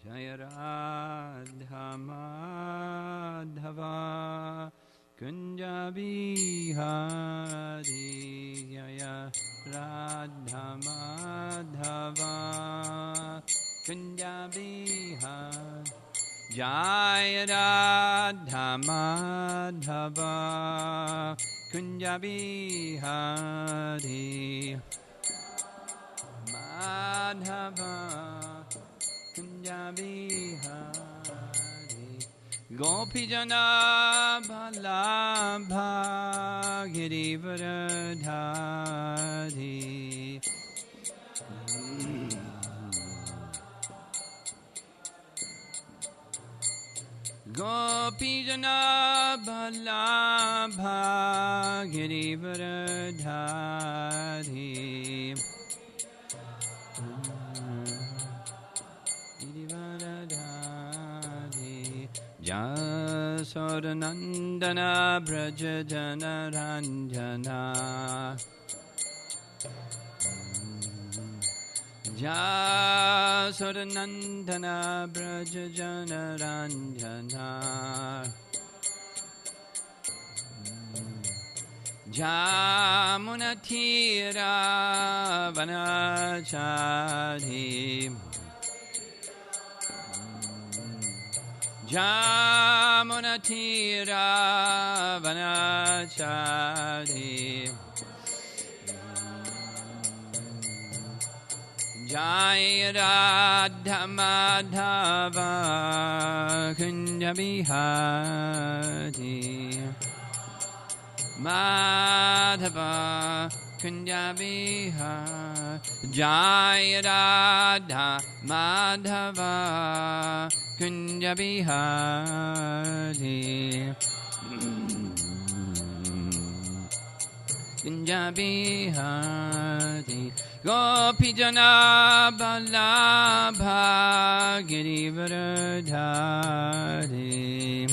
Jaya Radha Madhava Kunja Bihari Jaya Radha Madhava Kunja Bihari Jaya Radha Madhava Kunja Bihari Madhava Kunja Bihari Gopijana Vallabha Girivardhari Gopijana Vallabha Girivardhari Jasodanandana Braja Jana Ranjana Jasodanandana Braja Jana Ranjana Jamunatira Vanachari Jamunatira Vanachari Jaya Radha Madhava Kunja Bihari Madhava Kunja Bihari Jaya Radha Madhava Kunja Bihari Kunja Bihari Gopijana Vallabha Girivardhari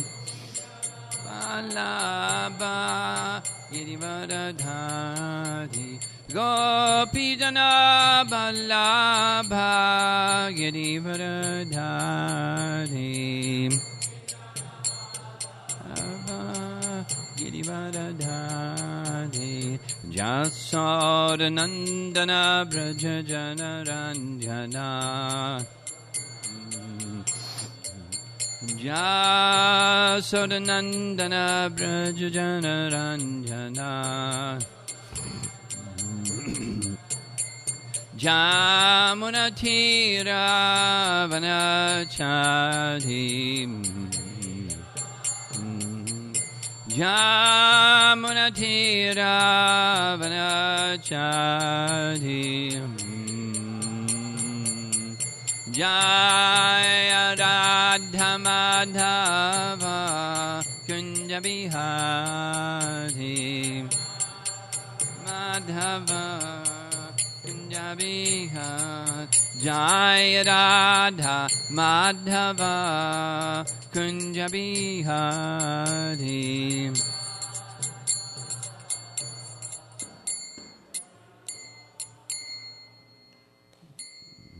Vallabha Girivardhari Gopijana Vallabha Girivardhari Girivardhari Jasodanandana Braja Jana Ranjana Jasodanandana Braja Jana Ranjana Jamunatira Vanachari Jamunatira Vanachari Jaya Radha Madhava Kunja Bihari Madhava Kunja Bihari Jaya Radha Madhava Kunja Bihari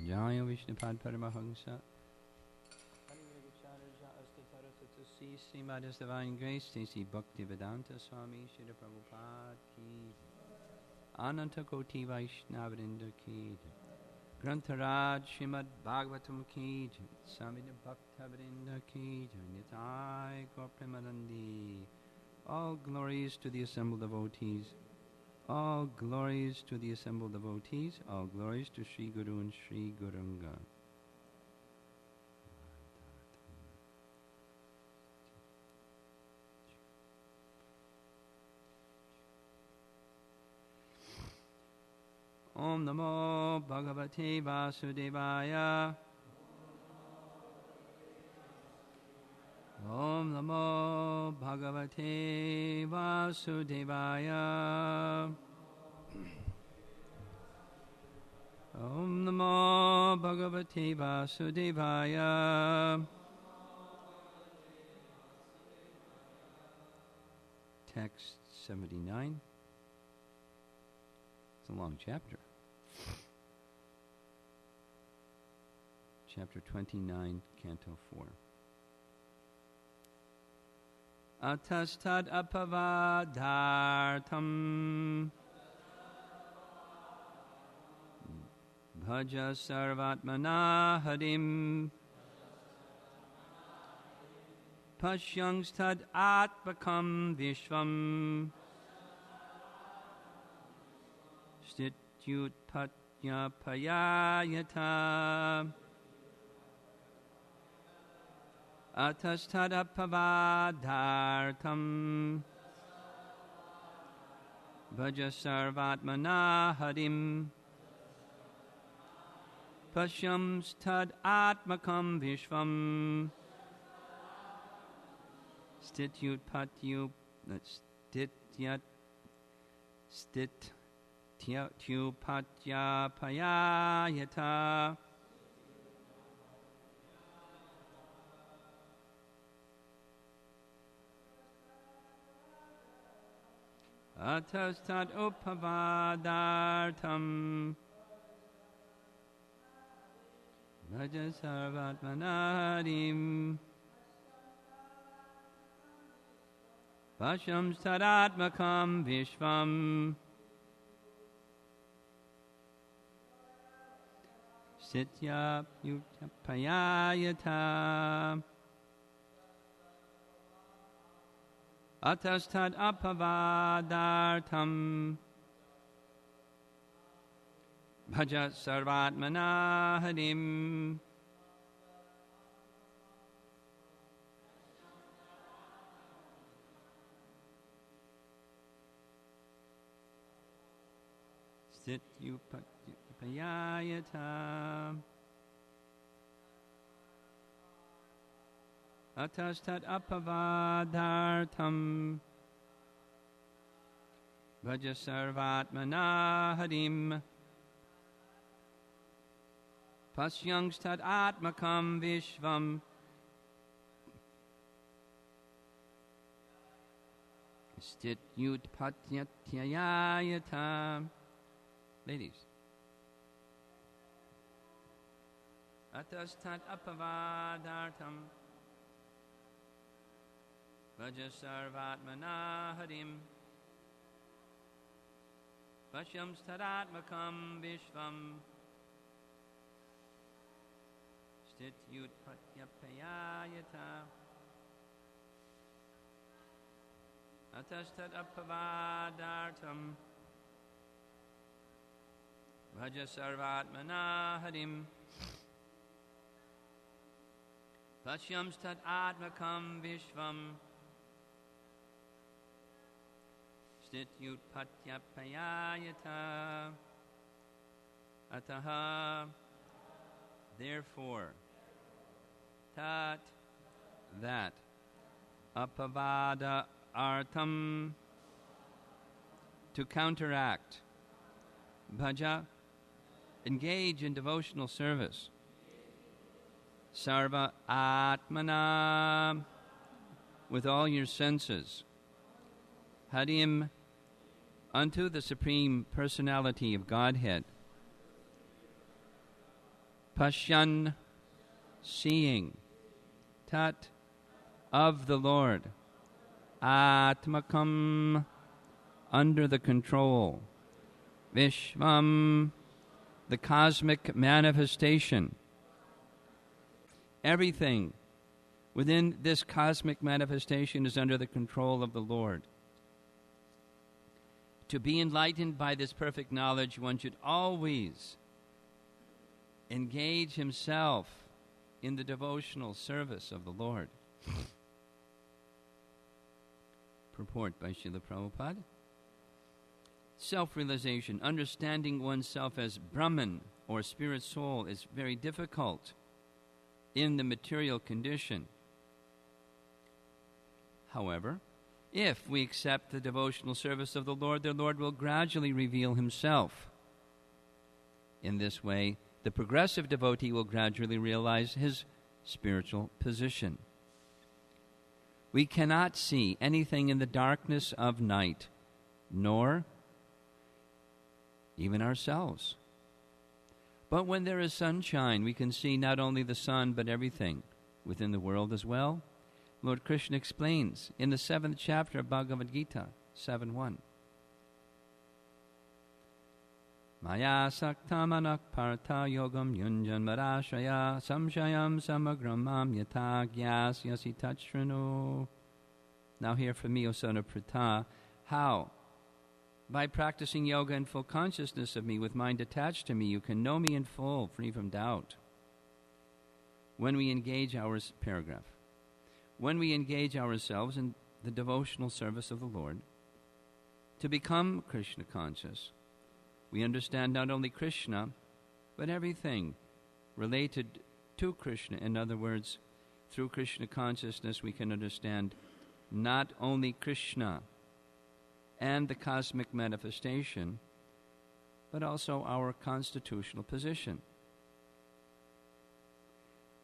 Jaya Vishnupad Paramahamsa Srimad Divine Grace Stacy Bhakti Vedanta Swami Srila Prabhupada Ki Ananta Koti Vaishnavrinda Ki Grantharaj Srimad Bhagavatam Ki Samina Bhakta Vrinda Ki Nitai Gopremanandi. All glories to the assembled devotees. All glories to the assembled devotees. All glories to Sri Guru and Sri Guranga. Om Namo Bhagavate Vasudevaya. Om Namo Bhagavate Vasudevaya. Om Namo Bhagavate Vasudevaya. Text 79. It's a long chapter. chapter 29, canto 4. Atastad apavadartam bhaja sarvatmana harim pashyangstad atmakam vishvam stityut patya payayata atastad apavadartam bhaja sarvatmana harim pashyamstad atmakam vishvam stityut patyu stityatu patya payayata atastad upavadartam bhaja sarvatmanarim pashyam sadatmakam vishvam sitya yutapayayata atastad apavadartam bhaja sarvatmana harim sityupayayata atastad apavadartam bhaja sarvatmana harim pasyangstad atmakam vishvam stityut patyatyayata. Ladies. Atastad apavadartam bhaja sarvatmana harim pashyam stadatmakam vishvam stityut patyapayayata atastad apavadartam bhaja sarvatmana harim pashyam stadatmakam vishvam stityut patyapayayata ataha therefore tat that apavada artam to counteract bhaja engage in devotional service sarva atmana with all your senses harim unto the Supreme Personality of Godhead pashyan seeing tat of the Lord atmakam under the control vishvam the cosmic manifestation. Everything within this cosmic manifestation is under the control of the Lord. To be enlightened by this perfect knowledge, one should always engage himself in the devotional service of the Lord. Purport by Srila Prabhupada. Self-realization, understanding oneself as Brahman or spirit soul is very difficult in the material condition. However, if we accept the devotional service of the Lord will gradually reveal himself. In this way, the progressive devotee will gradually realize his spiritual position. We cannot see anything in the darkness of night, nor even ourselves. But when there is sunshine, we can see not only the sun, but everything within the world as well. Lord Krishna explains in the 7th chapter of Bhagavad Gita, 7.1. Maya saktam anakparta yogam yunjan marashaya samshayam samagramam yata gyasyasi tachranu. Now hear from me, O son of Pritha, how? By practicing yoga in full consciousness of me, with mind attached to me, you can know me in full, free from doubt. When we engage when we engage ourselves in the devotional service of the Lord, to become Krishna conscious, we understand not only Krishna, but everything related to Krishna. In other words, through Krishna consciousness, we can understand not only Krishna and the cosmic manifestation, but also our constitutional position.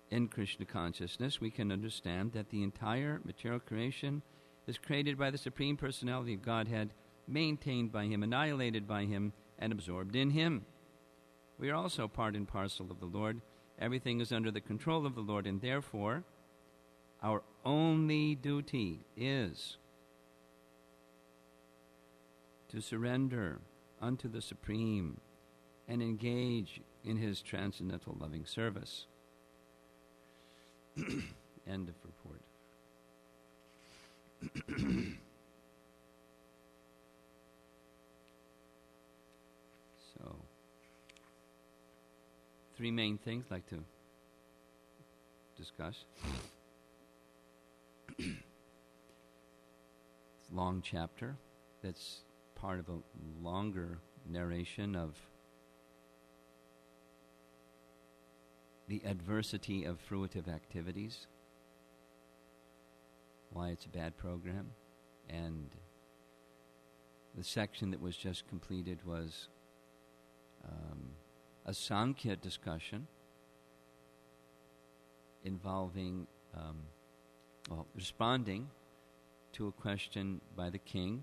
In Krishna consciousness, we can understand that the entire material creation is created by the Supreme Personality of Godhead, maintained by Him, annihilated by Him, and absorbed in Him. We are also part and parcel of the Lord. Everything is under the control of the Lord, and therefore, our only duty is to surrender unto the Supreme and engage in His transcendental loving service. End of report. So, three main things I'd like to discuss. It's a long chapter that's part of a longer narration of the adversity of fruitive activities, why it's a bad program, and the section that was just completed was a Sankhya discussion involving responding to a question by the king,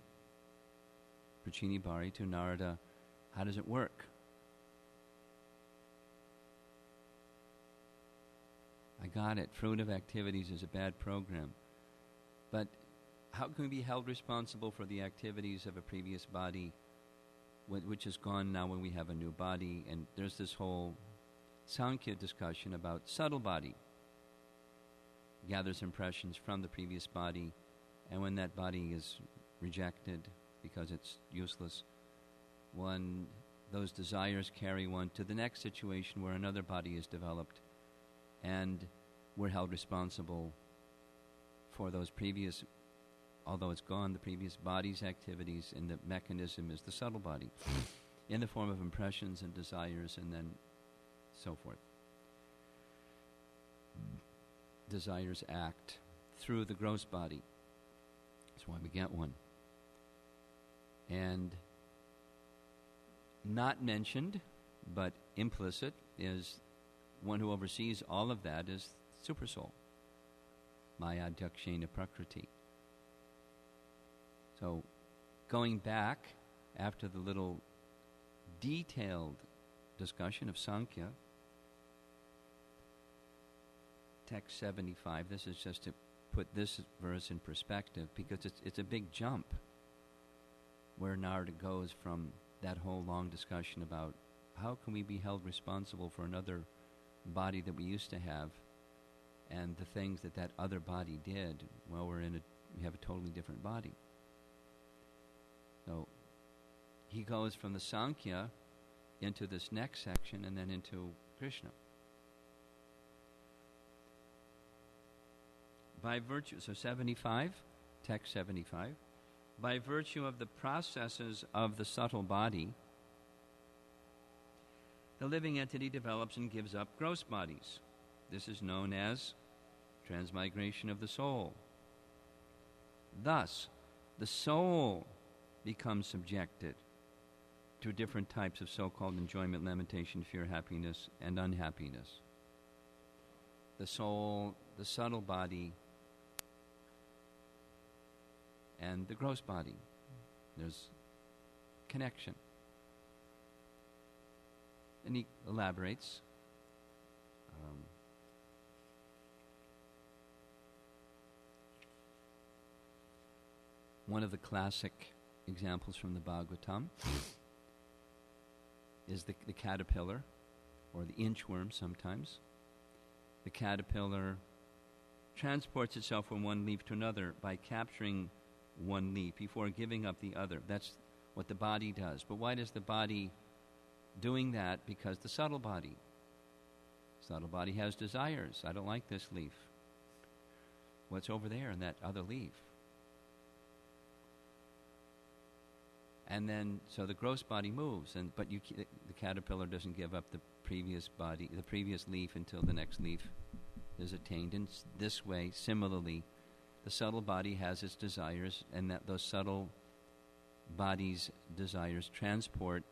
Prachini Bari, to Narada, how does it work? I got it. Fruitive activities is a bad program. But how can we be held responsible for the activities of a previous body, which is gone now when we have a new body? And there's this whole Sankhya discussion about subtle body. Gathers impressions from the previous body, and when that body is rejected because it's useless, those desires carry one to the next situation where another body is developed, and we're held responsible for those previous, although it's gone, the previous body's activities, and the mechanism is the subtle body in the form of impressions and desires, and then so forth. Desires act through the gross body. That's why we get one. And not mentioned, but implicit, is one who oversees all of that is Supersoul, Maya Dakshina Prakriti. So, going back after the little detailed discussion of Sankhya, text 75, this is just to put this verse in perspective, because it's a big jump where Narada goes from that whole long discussion about how can we be held responsible for another body that we used to have, and the things that other body did. Well, we have a totally different body. So he goes from the Sankhya into this next section, and then into Krishna. By virtue, so 75, text 75, by virtue of the processes of the subtle body, the living entity develops and gives up gross bodies. This is known as transmigration of the soul. Thus, the soul becomes subjected to different types of so-called enjoyment, lamentation, fear, happiness, and unhappiness. The soul, the subtle body, and the gross body. There's connection. And he elaborates. One of the classic examples from the Bhagavatam is the caterpillar, or the inchworm sometimes. The caterpillar transports itself from one leaf to another by capturing one leaf before giving up the other. That's what the body does. But why does the body doing that? Because the subtle body has desires. I don't like this leaf. What's over there in that other leaf? And then, so the gross body moves, but the caterpillar doesn't give up the previous leaf until the next leaf is attained. And this way, similarly, the subtle body has its desires, and that those subtle body's desires transport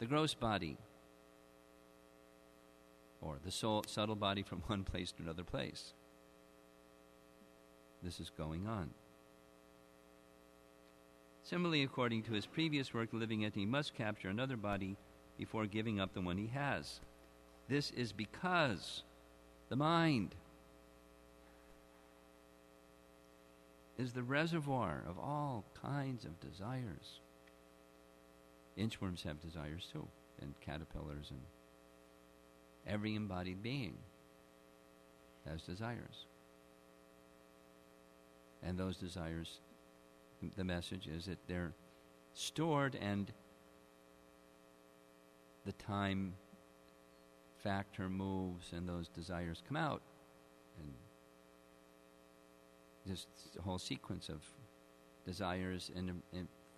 the gross body, or the subtle body, from one place to another place. This is going on. Similarly, according to his previous work, the living entity must capture another body before giving up the one he has. This is because the mind is the reservoir of all kinds of desires. Inchworms have desires too, and caterpillars, and every embodied being has desires. And those desires, the message is that they're stored, and the time factor moves and those desires come out. And just a whole sequence of desires and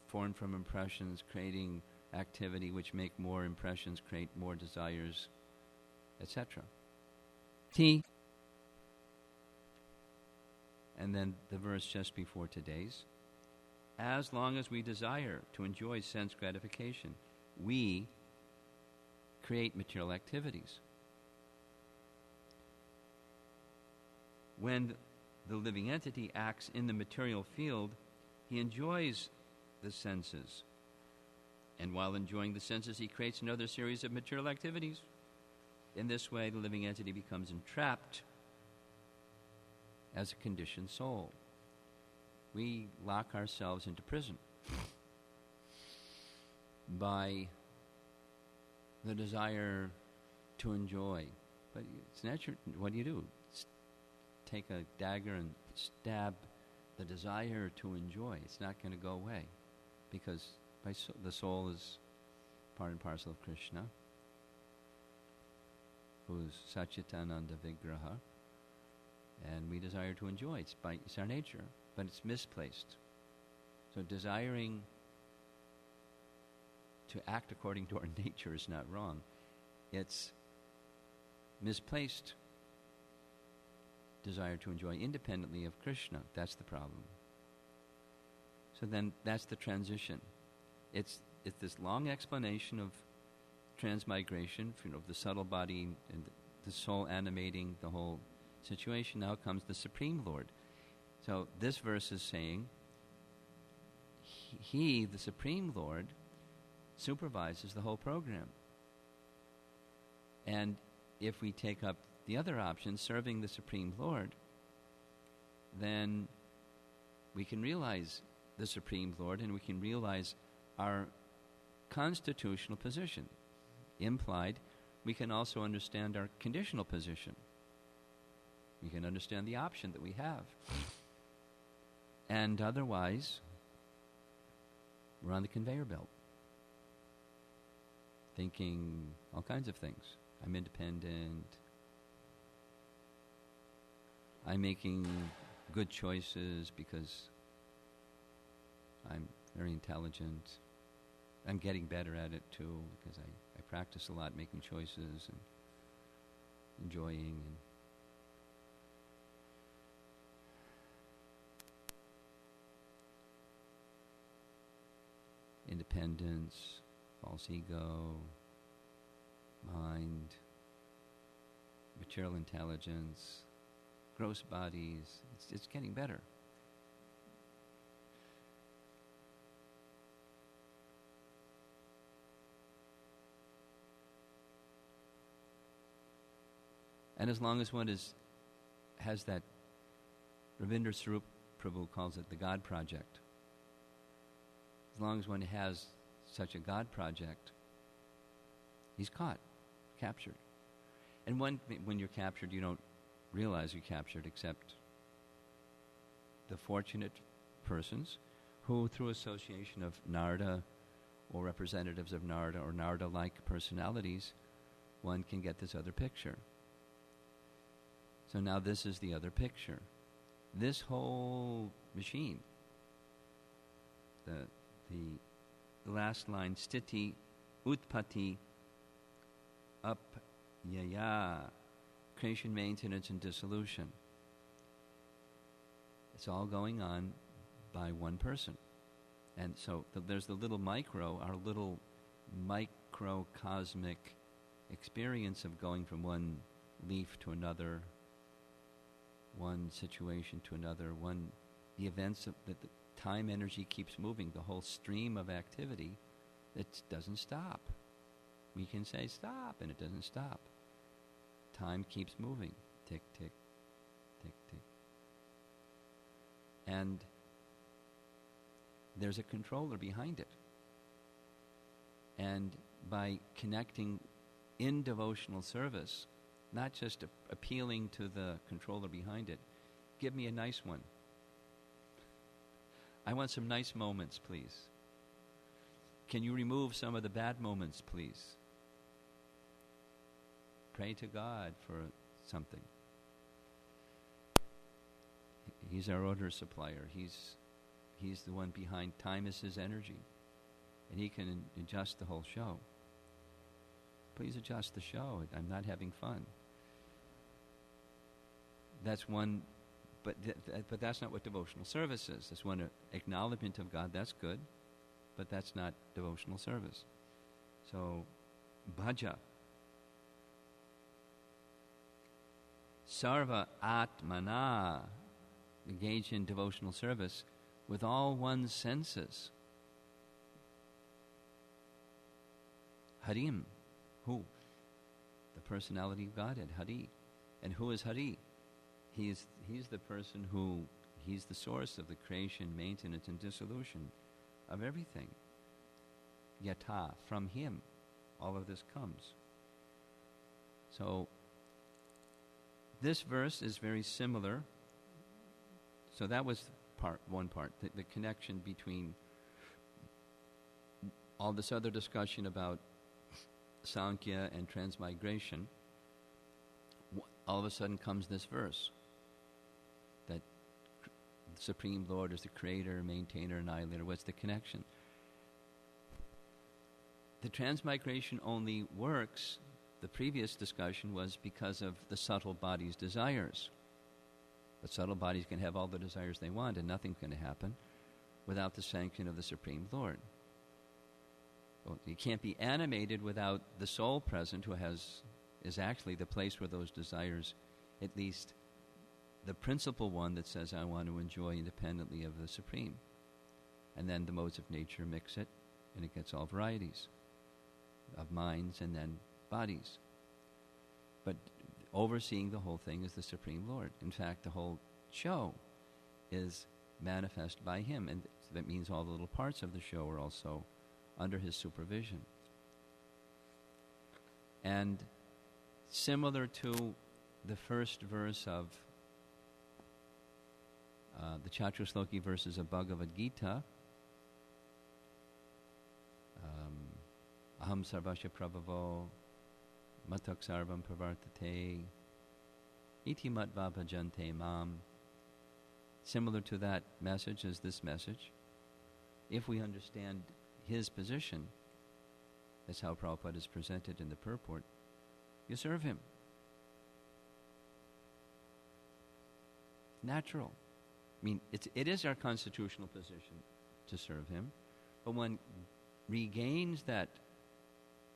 formed from impressions, creating activity which make more impressions, create more desires, etc. And then the verse just before today's: as long as we desire to enjoy sense gratification, we create material activities. When the living entity acts in the material field, he enjoys the senses. And while enjoying the senses, he creates another series of material activities. In this way, the living entity becomes entrapped as a conditioned soul. We lock ourselves into prison by the desire to enjoy. But it's natural. What do? Take a dagger and stab the desire to enjoy. It's not going to go away, because the soul is part and parcel of Krishna, who is Satchitananda Vigraha, and we desire to enjoy. It's our nature, but it's misplaced. So desiring to act according to our nature is not wrong. It's misplaced desire to enjoy independently of Krishna. That's the problem. So then that's the transition. It's this long explanation of transmigration, of the subtle body and the soul animating the whole situation. Now comes the Supreme Lord. So this verse is saying he, the Supreme Lord, supervises the whole program. And if we take up the other option, serving the Supreme Lord, then we can realize the Supreme Lord, and we can realize our constitutional position. Implied, we can also understand our conditional position. We can understand the option that we have. And otherwise, we're on the conveyor belt, thinking all kinds of things. I'm independent. I'm making good choices because I'm very intelligent. I'm getting better at it too, because I practice a lot making choices and enjoying. And independence, false ego, mind, material intelligence, gross bodies. It's getting better. And as long as one has that, Ravindra Sarup Prabhu calls it the God project. As long as one has such a God project, he's caught, captured. And when you're captured, you don't realize you're captured, except the fortunate persons who, through association of Narada or representatives of Narada or Narada-like personalities, one can get this other picture. So now this is the other picture. This whole machine, the last line, stiti, utpatti, apyaya, creation, maintenance, and dissolution. It's all going on by one person. And so there's the little micro, our little microcosmic experience of going from one leaf to another, one situation to another, the events of the time energy keeps moving, the whole stream of activity, it doesn't stop. We can say stop, and it doesn't stop. Time keeps moving. Tick, tick, tick, tick. And there's a controller behind it. And by connecting in devotional service, not just appealing to the controller behind it, give me a nice one. I want some nice moments, please. Can you remove some of the bad moments, please? Pray to God for something. He's our order supplier. He's the one behind. Time is his energy. And he can adjust the whole show. Please adjust the show. I'm not having fun. That's one, but that's not what devotional service is. That's one acknowledgement of God. That's good, but that's not devotional service. So, bhaja. Sarva atmana. Engage in devotional service with all one's senses. Harim. Who? The personality of Godhead, Hari. And who is Hari? He's the person he's the source of the creation, maintenance, and dissolution of everything. Yata, from him, all of this comes. So, this verse is very similar. So that was one part, the connection between all this other discussion about Sankhya and transmigration. All of a sudden comes this verse, that the Supreme Lord is the creator, maintainer, annihilator. What's the connection? The transmigration only works, the previous discussion was because of the subtle body's desires. But subtle bodies can have all the desires they want, and nothing's going to happen without the sanction of the Supreme Lord. Well, you can't be animated without the soul present, who is actually the place where those desires, at least the principal one that says, I want to enjoy independently of the Supreme. And then the modes of nature mix it, and it gets all varieties of minds and then bodies. But overseeing the whole thing is the Supreme Lord. In fact, the whole show is manifest by him, and that means all the little parts of the show are also under his supervision. And similar to the first verse of the Chaturshloki verses of Bhagavad Gita, Aham sarvasya prabhavo matak sarvam pravartate iti matva bhajante mam. Similar to that message is this message. If we understand his position, that's how Prabhupada is presented in the purport, you serve him. Natural. I mean, it is our constitutional position to serve him, but one regains that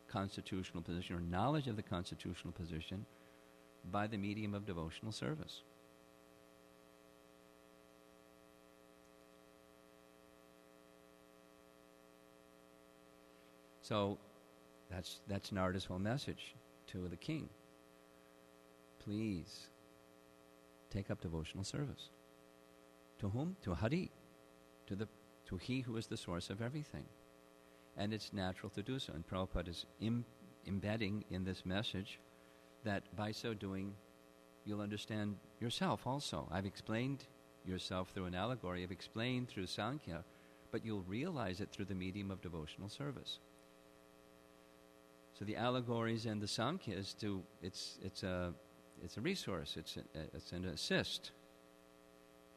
constitutional position or knowledge of the constitutional position by the medium of devotional service. So that's Narada's whole message to the king. please take up devotional service. To whom? To Hari, to He who is the source of everything. And it's natural to do so. And Prabhupada is embedding in this message that by so doing, you'll understand yourself also. I've explained yourself through an allegory, I've explained through Sankhya, but you'll realize it through the medium of devotional service. So the allegories and the Sankhya it's a resource, it's an assist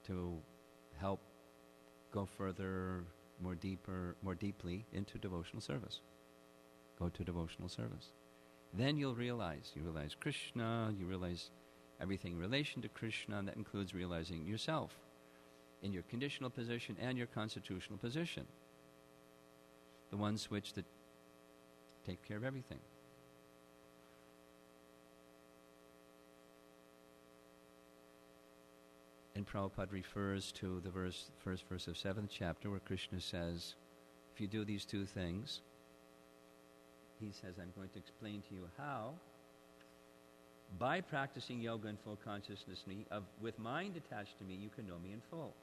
to help go further, more deeply into devotional service. Go to devotional service. Then you realize Krishna, you realize everything in relation to Krishna, and that includes realizing yourself in your conditional position and your constitutional position. The one switch that takes care of everything. And Prabhupada refers to the first verse of 7th chapter where Krishna says, if you do these two things, he says, I'm going to explain to you how, by practicing yoga in full consciousness with mind attached to me, you can know me in full.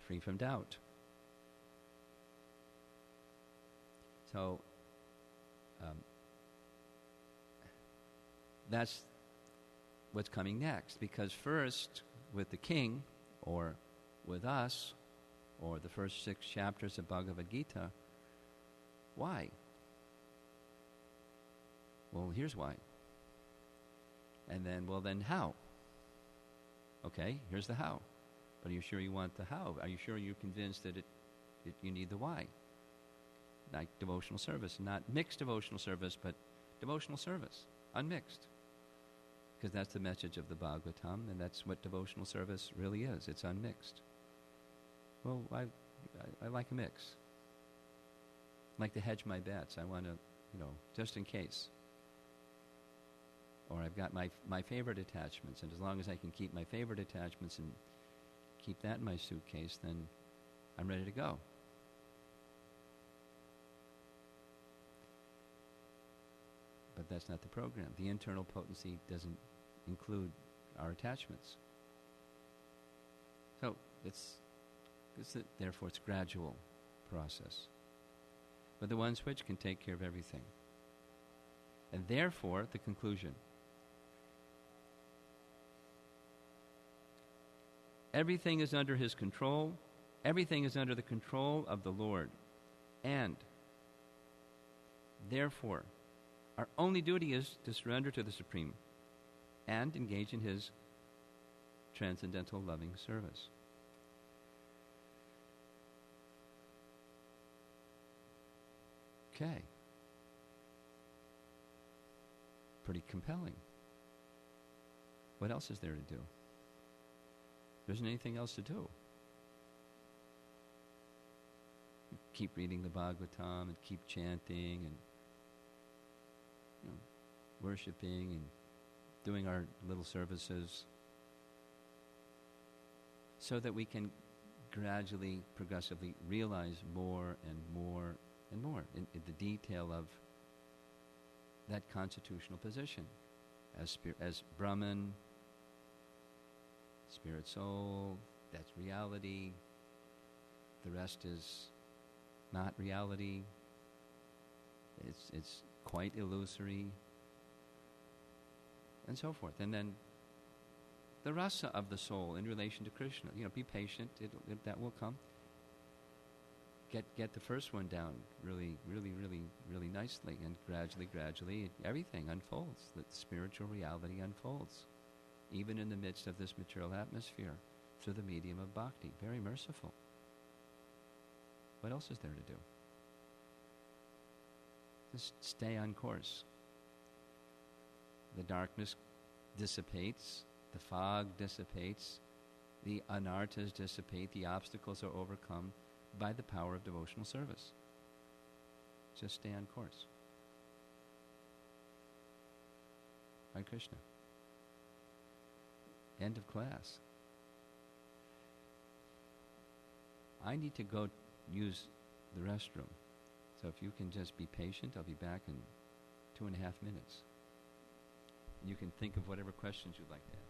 Free from doubt. So, that's what's coming next. Because first, with the king, or with us, or the first 6 chapters of Bhagavad Gita, why? Well, here's why. And then how? Okay, here's the how. But are you sure you want the how? Are you sure you're convinced that you need the why? Like devotional service, not mixed devotional service, but devotional service, unmixed. Because that's the message of the Bhagavatam, and that's what devotional service really is. It's unmixed. Well, I like a mix. I like to hedge my bets. I want to, just in case. Or I've got my favorite attachments, and as long as I can keep my favorite attachments and keep that in my suitcase, then I'm ready to go. But that's not the program. The internal potency doesn't include our attachments. So therefore it's gradual process. But the one switch can take care of everything. And therefore, the conclusion. Everything is under His control. Everything is under the control of the Lord. And therefore, our only duty is to surrender to the Supreme and engage in His transcendental loving service. Okay. Pretty compelling. What else is there to do? There isn't anything else to do. Keep reading the Bhagavatam and keep chanting and worshipping and doing our little services so that we can gradually, progressively realize more and more and more in the detail of that constitutional position as Brahman, spirit soul, that's reality. The rest is not reality. It's quite illusory, and so forth. And then the rasa of the soul in relation to Krishna. Be patient. That will come. Get the first one down really, really, really, really nicely, and gradually, everything unfolds. The spiritual reality unfolds, even in the midst of this material atmosphere, through the medium of bhakti. Very merciful. What else is there to do? Just stay on course. The darkness dissipates, the fog dissipates, the anarthas dissipate, the obstacles are overcome by the power of devotional service. Just stay on course. Hare Krishna. End of class. I need to go use the restroom. So if you can just be patient, I'll be back in 2.5 minutes. you can think of whatever questions you'd like to ask.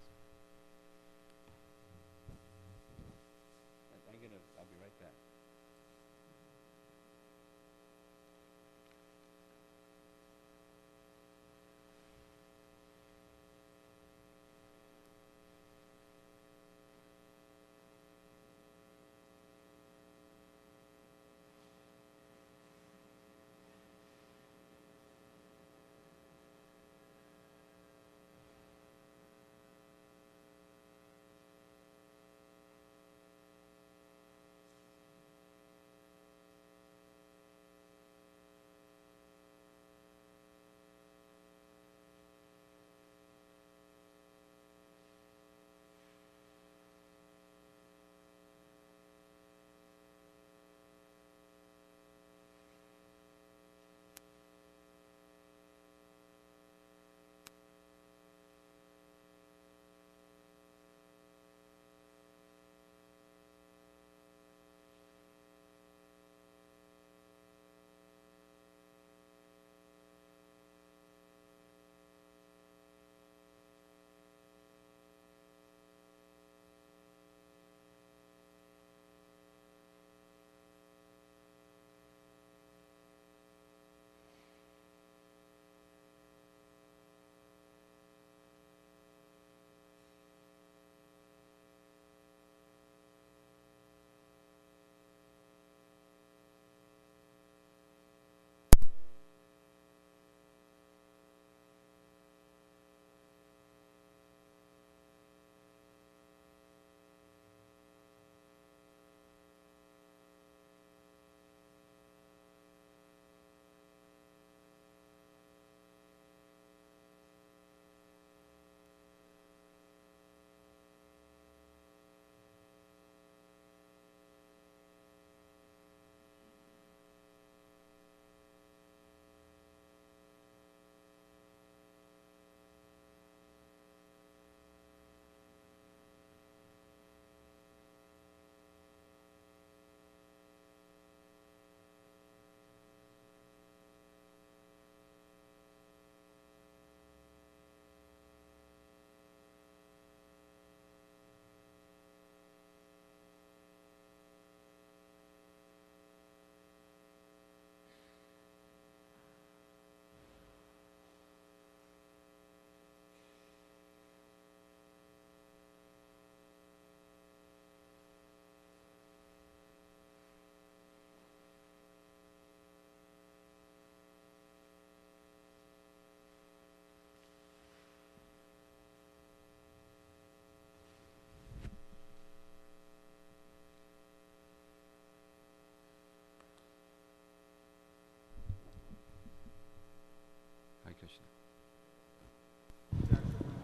I'll be right back.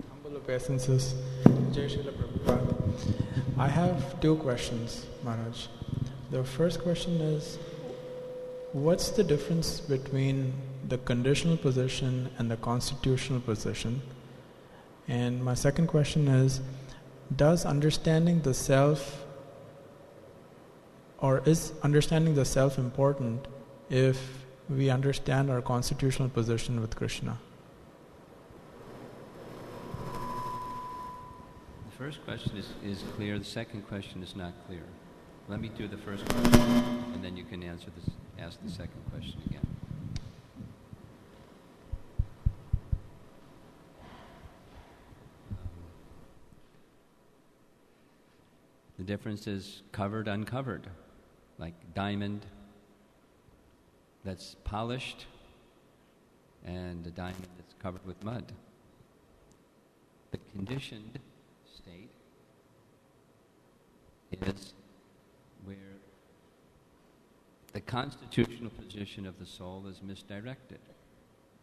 Humble obeisances, Jai Srila Prabhupada. I have two questions, Maharaj. The first question is, what's the difference between the conditional position and the constitutional position? And my second question is, does understanding the self, or is understanding the self important if we understand our constitutional position with Krishna? The first question is clear, the second question is not clear. Let me do the first question, and then you can ask the second question again. The difference is covered, uncovered, like diamond that's polished and a diamond that's covered with mud. The conditioned state is where the constitutional position of the soul is misdirected.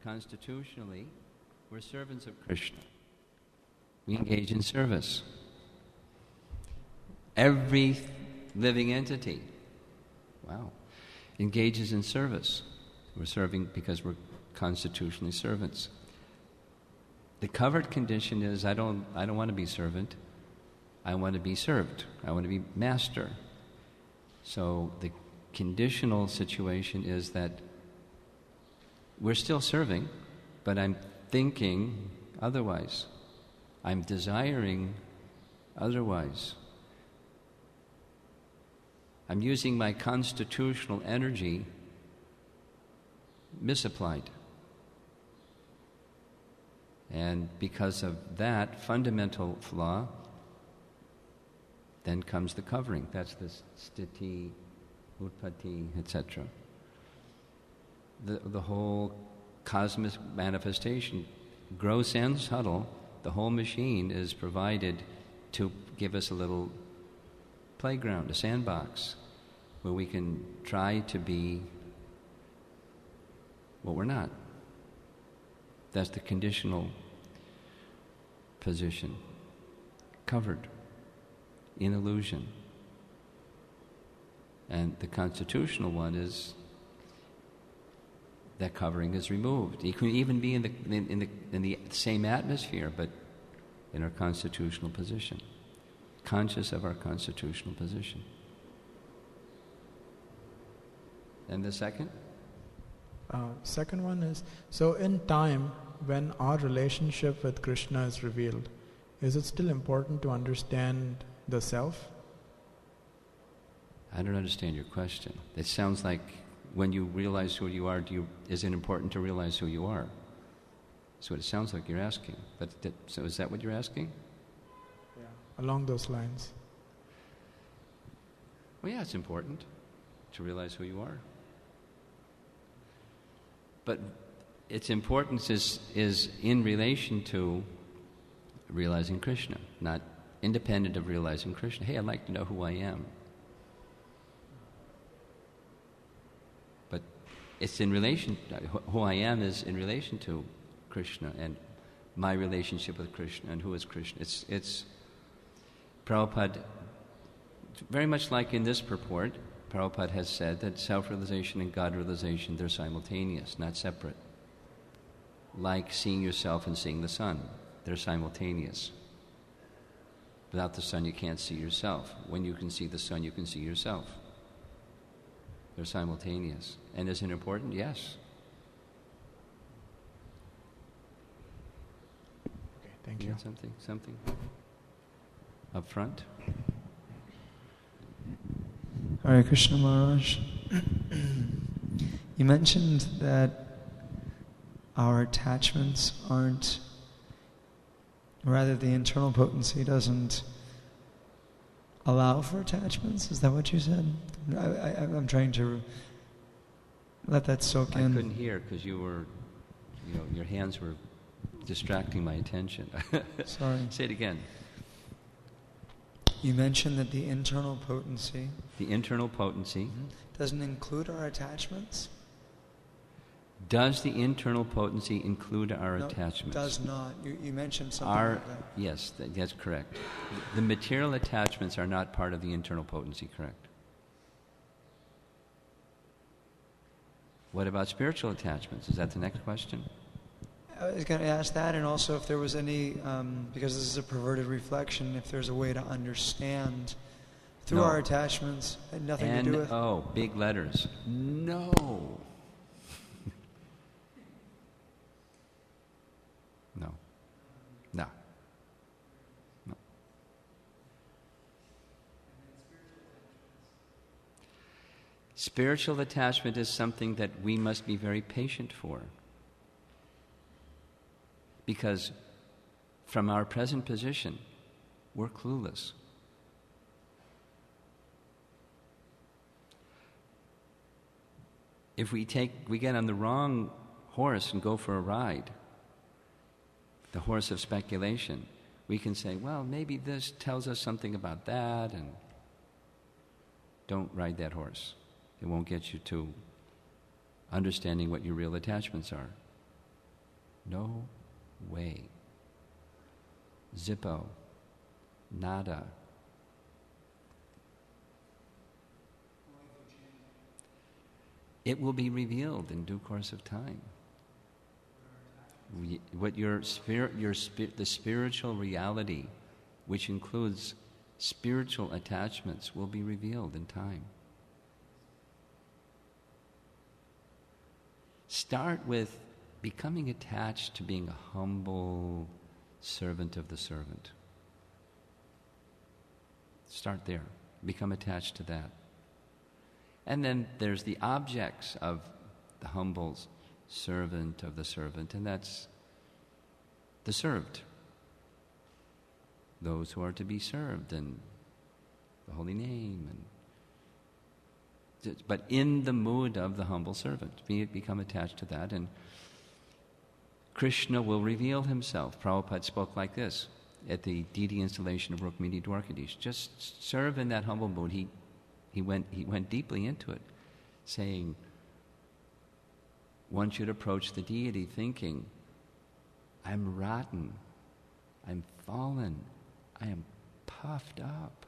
Constitutionally, we're servants of Krishna. We engage in service. Every living entity, engages in service. We're serving because we're constitutionally servants. The covered condition is I don't want to be servant. I want to be served. I want to be master. So the conditional situation is that we're still serving, but I'm thinking otherwise. I'm desiring otherwise. I'm using my constitutional energy misapplied. And because of that fundamental flaw, then comes the covering. That's the sthiti, utpatti, etc. The whole cosmic manifestation, gross and subtle, the whole machine is provided to give us a little playground, a sandbox, where we can try to be what we're not. That's the conditional position, covered in illusion. And the constitutional one is that covering is removed. You can even be in the same atmosphere, but in our constitutional position, conscious of our constitutional position. And the second? Second one is, so in time, when our relationship with Krishna is revealed, is it still important to understand the self? I don't understand your question. It sounds like when you realize who you are, is it important to realize who you are? That's what it sounds like you're asking. So is that what you're asking? Yeah, along those lines. Well, yeah, it's important to realize who you are. But its importance is in relation to realizing Krishna, not independent of realizing Krishna. Hey, I'd like to know who I am. But it's in relation, who I am is in relation to Krishna and my relationship with Krishna and who is Krishna. It's Prabhupada, very much like in this purport, Prabhupada has said that self-realization and God-realization, they're simultaneous, not separate. Like seeing yourself and seeing the sun, they're simultaneous. Without the sun, you can't see yourself. When you can see the sun, you can see yourself. They're simultaneous. And is it important? Yes. Okay, thank you. Something? Up front? Hare Krishna Maharaj. You mentioned that our attachments aren't, rather the internal potency doesn't allow for attachments. Is that what you said? I'm trying to let that soak in. I couldn't hear because your hands were distracting my attention. Sorry. Say it again. You mentioned that the internal potency... The internal potency... doesn't include our attachments? Does the internal potency include our attachments? No, it does not. You mentioned something like that. Yes, that's correct. The material attachments are not part of the internal potency, correct? What about spiritual attachments? Is that the next question? I was going to ask that, and also if there was any, because this is a perverted reflection, if there's a way to understand through our attachments, had nothing to do with... Oh, big letters. No. No. No. No. Spiritual attachment is something that we must be very patient for. Because from our present position, we're clueless. If we get on the wrong horse and go for a ride, the horse of speculation, we can say, well, maybe this tells us something about that, and don't ride that horse. It won't get you to understanding what your real attachments are. No way. Zippo. Nada. It will be revealed in due course of time. What the spiritual reality, which includes spiritual attachments, will be revealed in time. Start with becoming attached to being a humble servant of the servant. Start there. Become attached to that. And then there's the objects of the humble servant of the servant, and that's the served. Those who are to be served, and the holy name, but in the mood of the humble servant. Become attached to that, and Krishna will reveal himself. Prabhupada spoke like this at the deity installation of Rukmini Dwarkadish. Just serve in that humble mood. He went deeply into it, saying, one should approach the deity thinking, I'm rotten, I'm fallen, I am puffed up.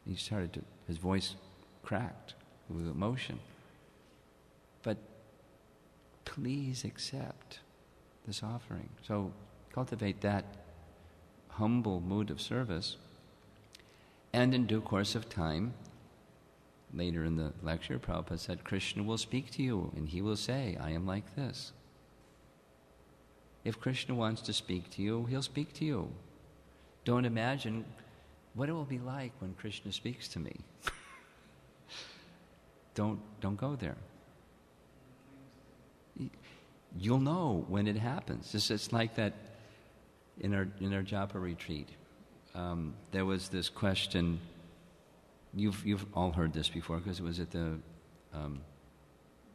His voice cracked with emotion. But please accept this offering. So cultivate that humble mood of service, and in due course of time, later in the lecture, Prabhupada said, Krishna will speak to you, and he will say, I am like this. If Krishna wants to speak to you, he'll speak to you. Don't imagine what it will be like when Krishna speaks to me. Don't go there. You'll know when it happens. It's like that in our japa retreat. There was this question. You've all heard this before because it was at the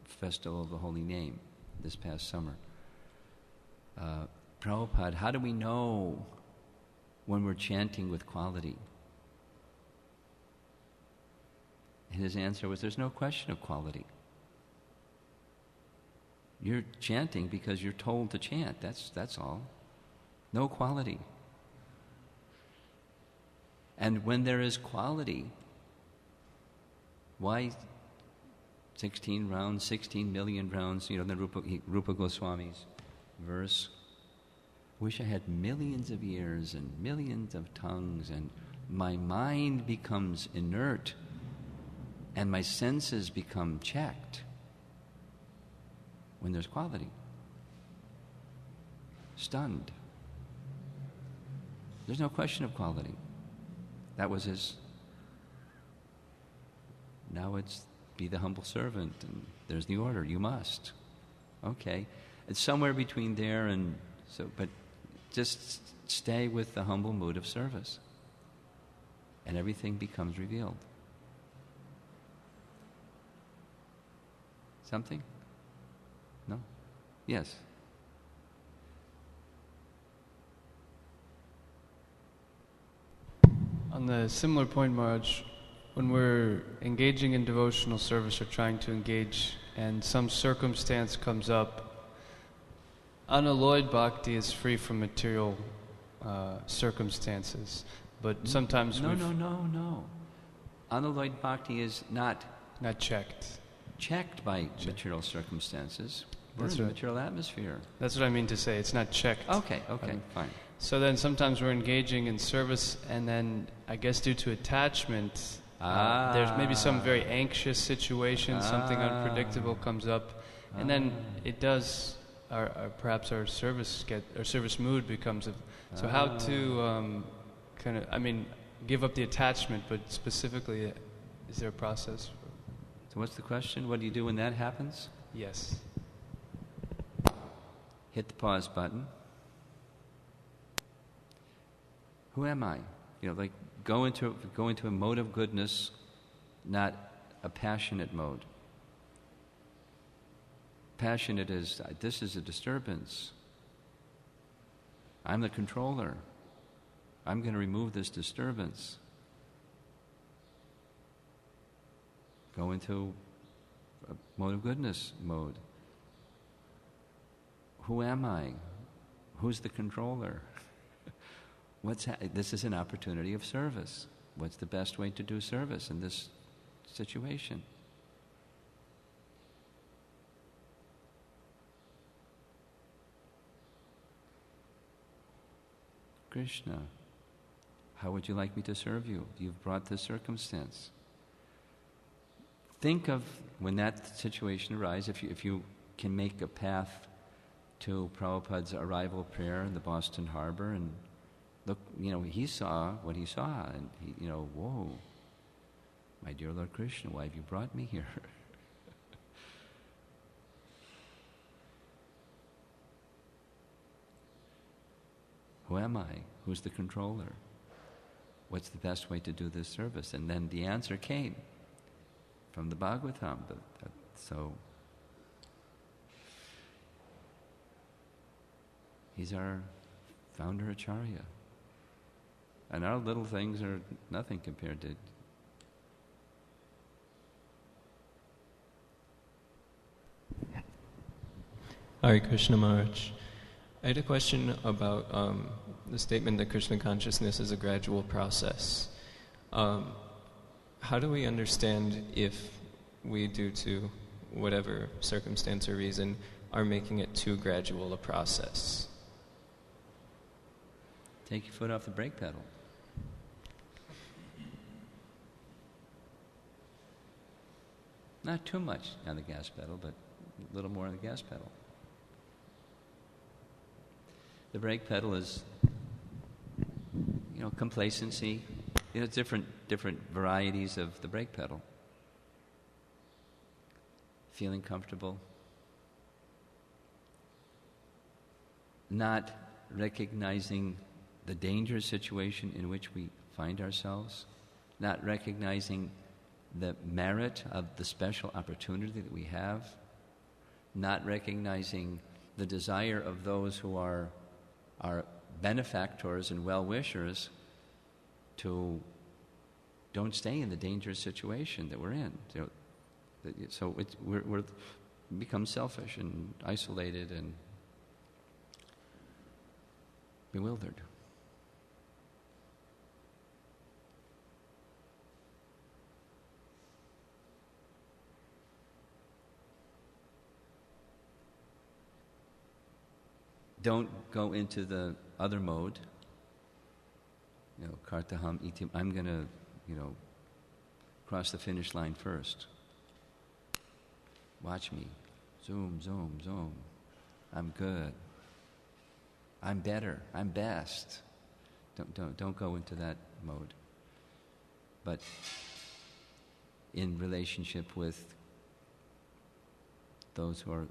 Festival of the Holy Name this past summer. Prabhupada, how do we know when we're chanting with quality? And his answer was, there's no question of quality. You're chanting because you're told to chant. That's all. No quality. And when there is quality, why 16 rounds, 16 million rounds? You know, the Rupa Goswami's verse. Wish I had millions of ears and millions of tongues, and my mind becomes inert and my senses become checked when there's quality. Stunned. There's no question of quality. That was his. Now it's be the humble servant, and there's the order. You must. Okay. It's somewhere between there and so, but just stay with the humble mood of service, and everything becomes revealed. Something? No? Yes. On the similar point, Maharaj, when we're engaging in devotional service or trying to engage and some circumstance comes up, unalloyed bhakti is free from material circumstances, but sometimes No. Unalloyed bhakti is not checked by material circumstances. We're in a material atmosphere. That's what I mean to say. It's not checked. Okay, fine. So then sometimes we're engaging in service, and then I guess due to attachment, there's maybe some very anxious situation, something unpredictable comes up, and then it does. Perhaps our service mood becomes. So how to give up the attachment, but specifically, is there a process? So what's the question? What do you do when that happens? Yes. Hit the pause button. Who am I? Like go into a mode of goodness, not a passionate mode. Passionate is, this is a disturbance. I'm the controller. I'm going to remove this disturbance. Go into a mode of goodness mode. Who am I? Who's the controller? This is an opportunity of service. What's the best way to do service in this situation? Krishna, how would you like me to serve you? You've brought this circumstance. Think of when that situation arises, if you can make a path to Prabhupada's arrival prayer in the Boston Harbor, and look, he saw what he saw, and he, whoa, my dear Lord Krishna, why have you brought me here? Who am I? Who's the controller? What's the best way to do this service? And then the answer came from the Bhagavatam. So he's our founder Acharya. And our little things are nothing compared to... Hare Krishna Maharaj. I had a question about the statement that Krishna consciousness is a gradual process. How do we understand if we, due to whatever circumstance or reason, are making it too gradual a process? Take your foot off the brake pedal. Not too much on the gas pedal, but a little more on the gas pedal. The brake pedal is, complacency. Different varieties of the brake pedal. Feeling comfortable. Not recognizing the dangerous situation in which we find ourselves. Not recognizing the merit of the special opportunity that we have. Not recognizing the desire of those who are our benefactors and well-wishers to don't stay in the dangerous situation that we're in. So we're become selfish and isolated and bewildered. Don't go into the other mode. Kartaham itim. I'm going to, cross the finish line first. Watch me. Zoom, zoom, zoom. I'm good. I'm better. I'm best. Don't go into that mode. But in relationship with those who are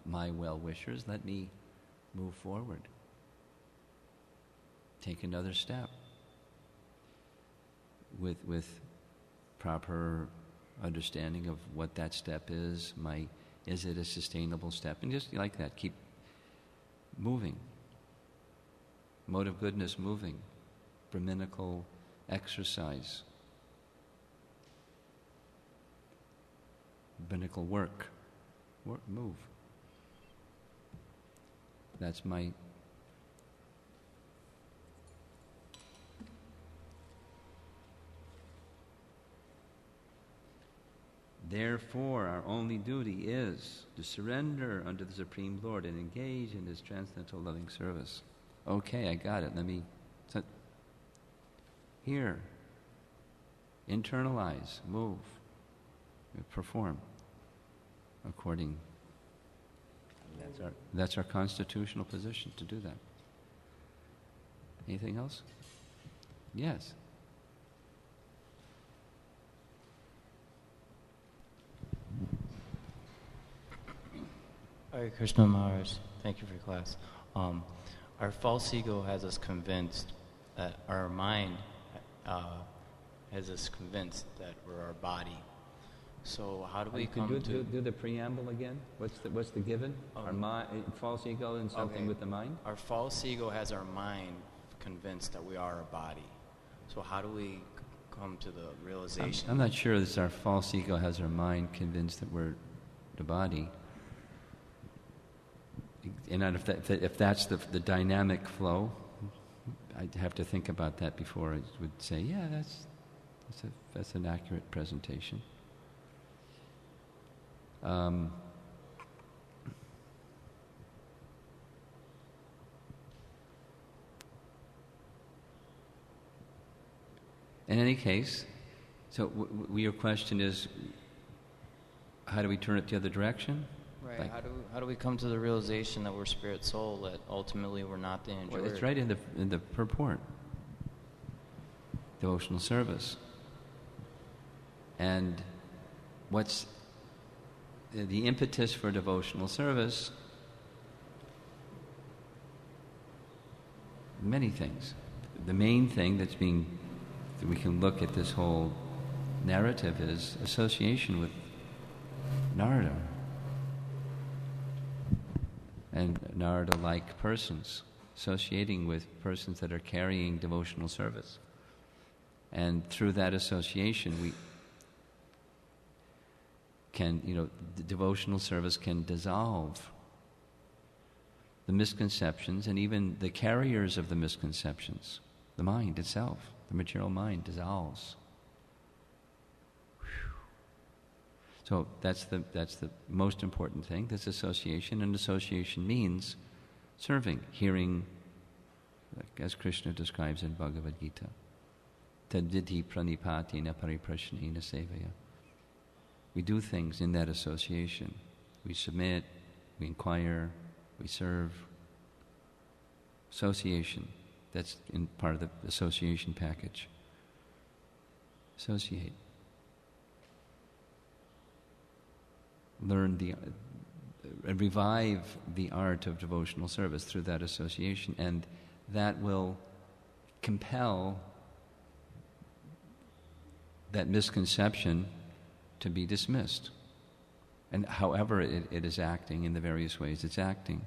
my well-wishers, let me move forward. Take another step with proper understanding of what that step is. Is it a sustainable step? And just like that, keep moving. Mode of goodness moving. Brahminical exercise. Brahminical work. Move. That's my... Therefore, our only duty is to surrender unto the Supreme Lord and engage in His transcendental loving service. Okay, I got it. Let me... Here. Internalize. Move. Perform. According... That's our constitutional position to do that. Anything else? Yes. Hare Krishna Maharaj, thank you for your class. Our false ego has us convinced that our mind has us convinced that we're our body. So how do we come to... Do the preamble again? What's the given? Our false ego and something with the mind? Our false ego has our mind convinced that we are a body. So how do we come to the realization? I'm not sure that our false ego has our mind convinced that we're the body. And if that's the dynamic flow, I'd have to think about that before I would say, yeah, that's an accurate presentation. In any case, so your question is, how do we turn it the other direction? Right. Like- How do we come to the realization that we're spirit soul, that ultimately we're not the enjoyer? Well, it's right in the purport. Devotional service. And what's the impetus for devotional service? Many things. The main thing that we can look at this whole narrative is association with Narada and Narada-like persons, associating with persons that are carrying devotional service. And through that association, we can, the devotional service can dissolve the misconceptions and even the carriers of the misconceptions. The mind itself, the material mind, dissolves. So that's the most important thing. This association, and association means serving, hearing, like as Krishna describes in Bhagavad Gita. Tadvidhi pranipati na pariprashni na sevaya. We do things in that association. We submit, we inquire, we serve. Association, that's in part of the association package. Associate. Learn revive the art of devotional service through that association, and that will compel that misconception to be dismissed. And however it is acting, in the various ways it's acting,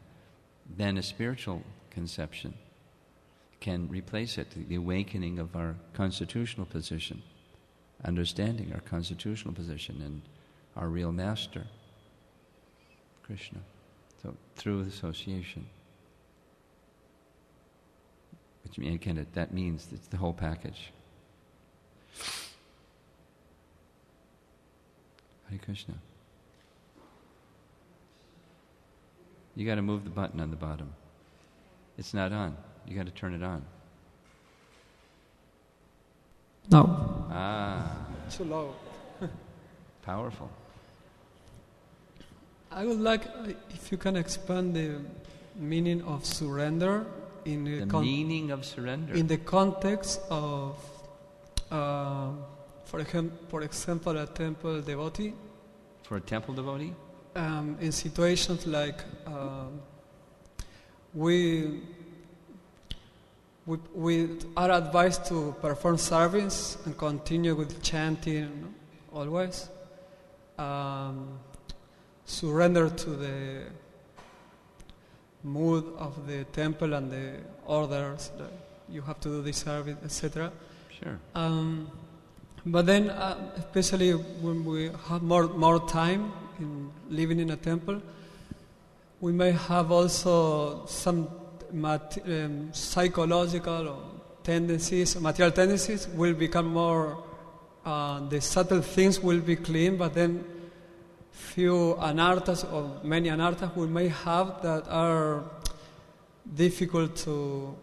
then a spiritual conception can replace it, the awakening of our constitutional position, understanding our constitutional position and our real master, Krishna. So through association. Which again, that means it's the whole package. Hare Krishna. You got to move the button on the bottom. It's not on. You got to turn it on. No. Too low. Powerful. I would like if you can expand the meaning of surrender in The meaning of surrender. in the context of, for example, a temple devotee. For a temple devotee? In situations like we are advised to perform service and continue with chanting always. Surrender to the mood of the temple and the orders that you have to do this service, etc. Sure. But then, especially when we have more time in living in a temple, we may have also some psychological tendencies, material tendencies will become more, the subtle things will be clean, but then few anarthas or many anarthas we may have that are difficult to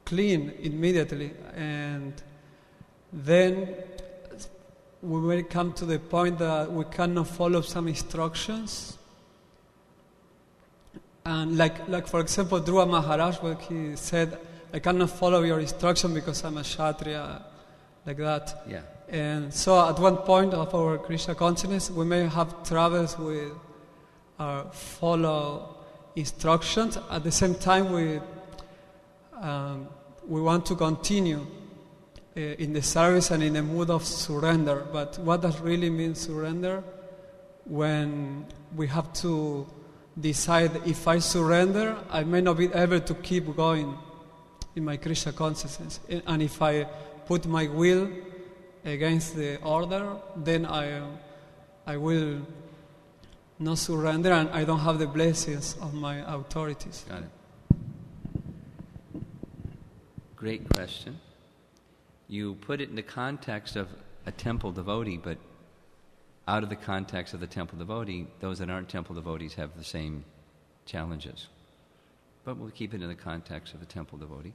clean immediately, and then we may come to the point that we cannot follow some instructions. And like for example, Dhruva Maharaj, where he said, I cannot follow your instruction because I'm a Kshatriya, like that. Yeah. And so at one point of our Krishna consciousness, we may have troubles with our follow instructions. At the same time, we want to continue in the service and in a mood of surrender. But what does really mean surrender? When we have to decide, if I surrender, I may not be able to keep going in my Krishna consciousness. And if I put my will against the order, then I will not surrender, and I don't have the blessings of my authorities. Got it. Great question. You put it in the context of a temple devotee, but out of the context of the temple devotee, those that aren't temple devotees have the same challenges. But we'll keep it in the context of a temple devotee.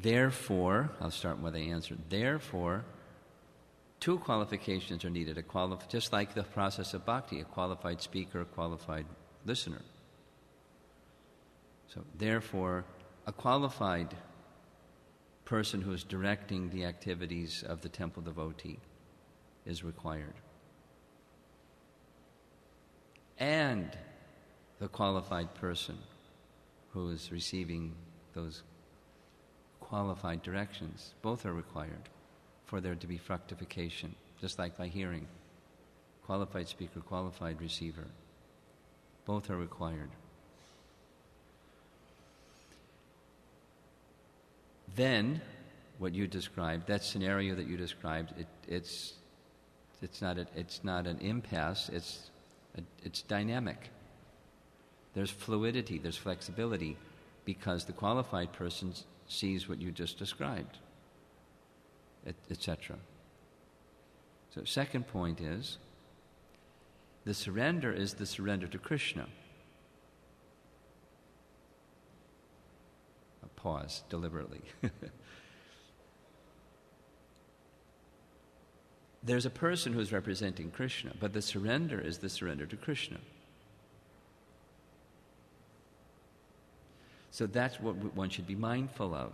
Therefore, I'll start with the answer. Therefore, two qualifications are needed. Just like the process of bhakti, a qualified speaker, a qualified listener. So, therefore, a qualified person who is directing the activities of the temple devotee is required. And the qualified person who is receiving those qualified directions, both are required for there to be fructification, just like by hearing. Qualified speaker, qualified receiver, both are required. Then, what you described, that scenario that you described, it's not an impasse. It's dynamic. There's fluidity. There's flexibility, because the qualified person sees what you just described, etc. So, second point is the surrender to Krishna. Pause deliberately. There's a person who's representing Krishna, but the surrender is the surrender to Krishna. So that's what one should be mindful of.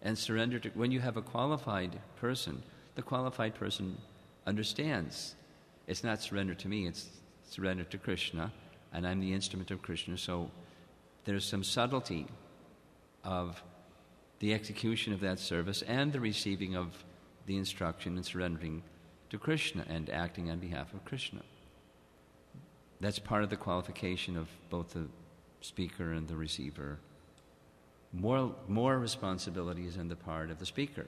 And surrender to, when you have a qualified person, the qualified person understands. It's not surrender to me, it's surrender to Krishna, and I'm the instrument of Krishna. So there's some subtlety of the execution of that service and the receiving of the instruction and surrendering to Krishna and acting on behalf of Krishna. That's part of the qualification of both the speaker and the receiver. More responsibility is on the part of the speaker,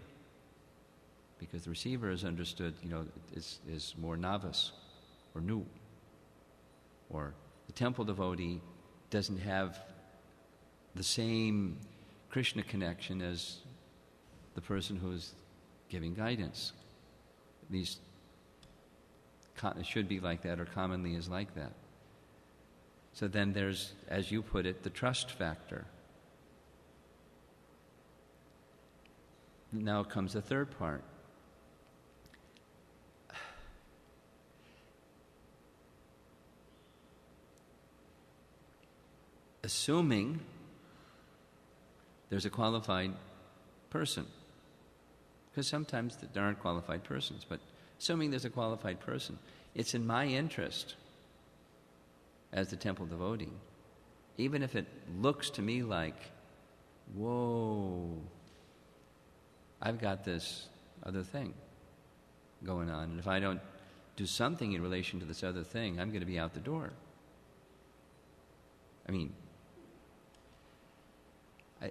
because the receiver is understood, is more novice or new, or the temple devotee doesn't have the same Krishna connection as the person who's giving guidance. At least it should be like that, or commonly is like that. So then there's, as you put it, the trust factor. Now comes the third part. Assuming there's a qualified person, because sometimes there aren't qualified persons, but assuming there's a qualified person, it's in my interest as the temple devotee, even if it looks to me like, whoa, I've got this other thing going on, and if I don't do something in relation to this other thing, I'm going to be out the door. I mean,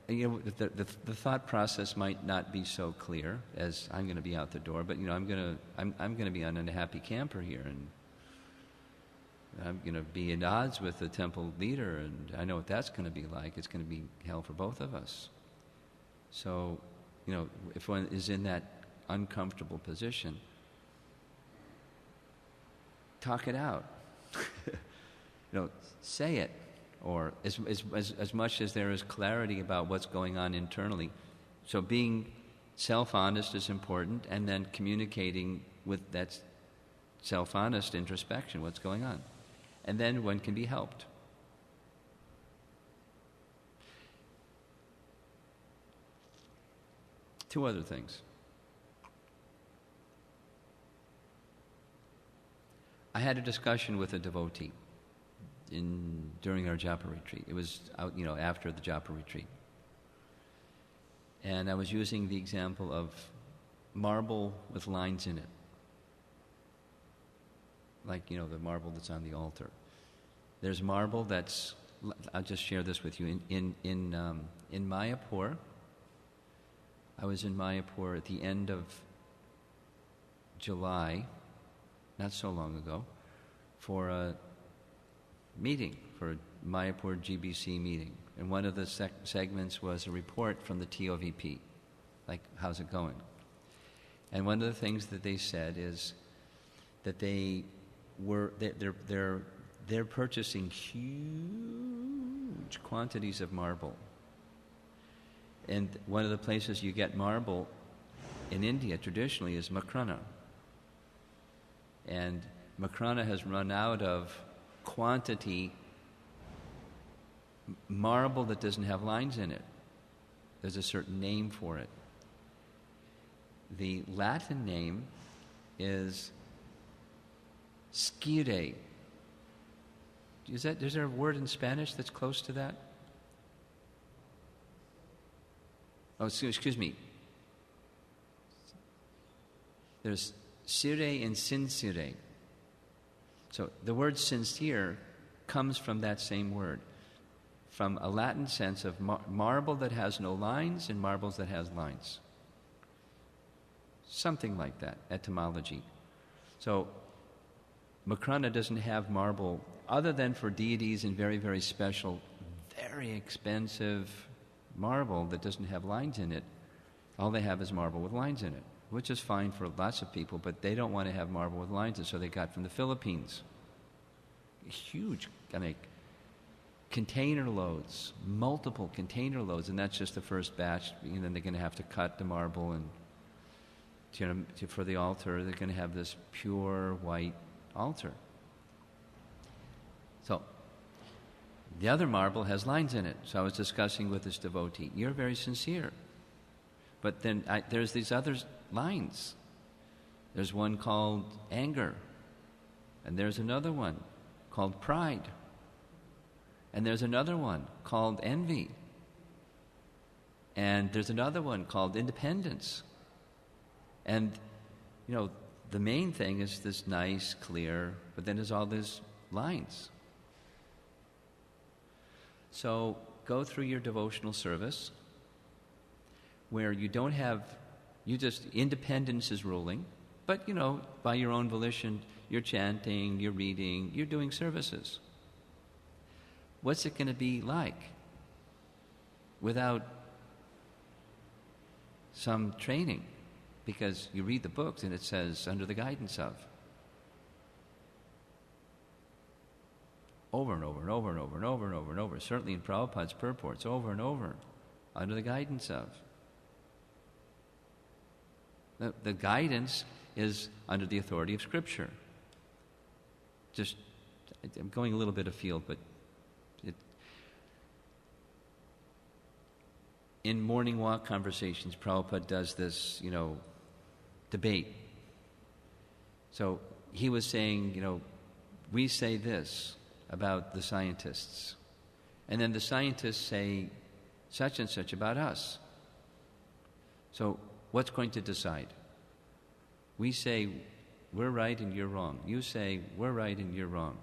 the thought process might not be so clear as I'm going to be out the door, but I'm going to be an unhappy camper here, and I'm going to be at odds with the temple leader, and I know what that's going to be like. It's going to be hell for both of us. So, if one is in that uncomfortable position, talk it out. Say it. Or as much as there is clarity about what's going on internally. So being self-honest is important, and then communicating with that self-honest introspection, what's going on. And then one can be helped. Two other things. I had a discussion with a devotee during our japa retreat. It was out, after the japa retreat. And I was using the example of marble with lines in it. Like, the marble that's on the altar. There's marble that's, I'll just share this with you. In Mayapur, I was in Mayapur at the end of July, not so long ago, for a meeting, for a Mayapur GBC meeting. And one of the segments was a report from the TOVP, like, how's it going? And one of the things that they said is that they're purchasing huge quantities of marble. And one of the places you get marble in India traditionally is Makrana. And Makrana has run out of quantity marble that doesn't have lines in it. There's a certain name for it. The Latin name is scire. Is there a word in Spanish that's close to that? Oh, excuse me. There's sire and sincere. So the word sincere comes from that same word, from a Latin sense of marble that has no lines and marbles that has lines. Something like that, etymology. So Makrana doesn't have marble other than for deities and very, very special, very expensive marble that doesn't have lines in it. All they have is marble with lines in it, which is fine for lots of people, but they don't want to have marble with lines in it, so they got from the Philippines. Huge, container loads, multiple container loads, and that's just the first batch. And then they're going to have to cut the marble, and for the altar, they're going to have this pure white altar. So the other marble has lines in it. So I was discussing with this devotee, you're very sincere. But then there's these other lines. There's one called anger. And there's another one called pride. And there's another one called envy. And there's another one called independence. And, the main thing is this nice, clear, but then there's all these lines. So go through your devotional service where you don't have, independence is ruling, but, by your own volition, you're chanting, you're reading, you're doing services. What's it going to be like without some training? Because you read the books and it says, under the guidance of. Over and over and over and over and over and over and over. Certainly in Prabhupada's purports, over and over. Under the guidance of. The guidance is under the authority of Scripture. I'm going a little bit afield, but in morning walk conversations, Prabhupada does this, debate. So he was saying, we say this about the scientists, and then the scientists say such and such about us. So what's going to decide? We say we're right and you're wrong. You say we're right and you're wrong.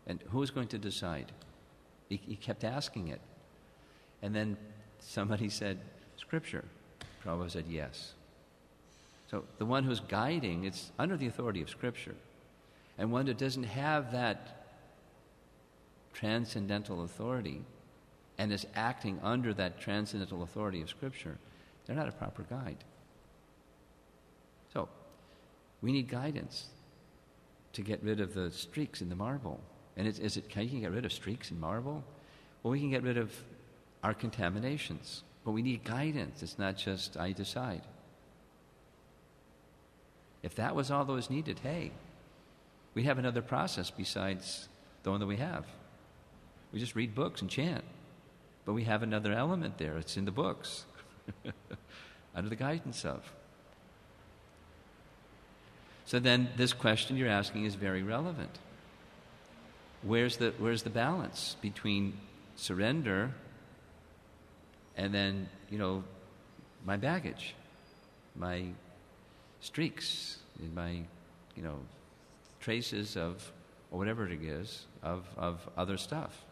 And who's going to decide? He kept asking it. And then somebody said, Scripture. Prabhupada said, yes. So the one who's guiding, it's under the authority of Scripture. And one who doesn't have that transcendental authority and is acting under that transcendental authority of Scripture, they're not a proper guide. So we need guidance to get rid of the streaks in the marble. And can you get rid of streaks in marble? Well, we can get rid of our contaminations. But we need guidance. It's not just, I decide. If that was all that was needed, hey, we have another process besides the one that we have. We just read books and chant. But we have another element there. It's in the books. Under the guidance of. So then this question you're asking is very relevant. Where's the balance between surrender and then, my baggage, my streaks, my, traces of, or whatever it is, of other stuff.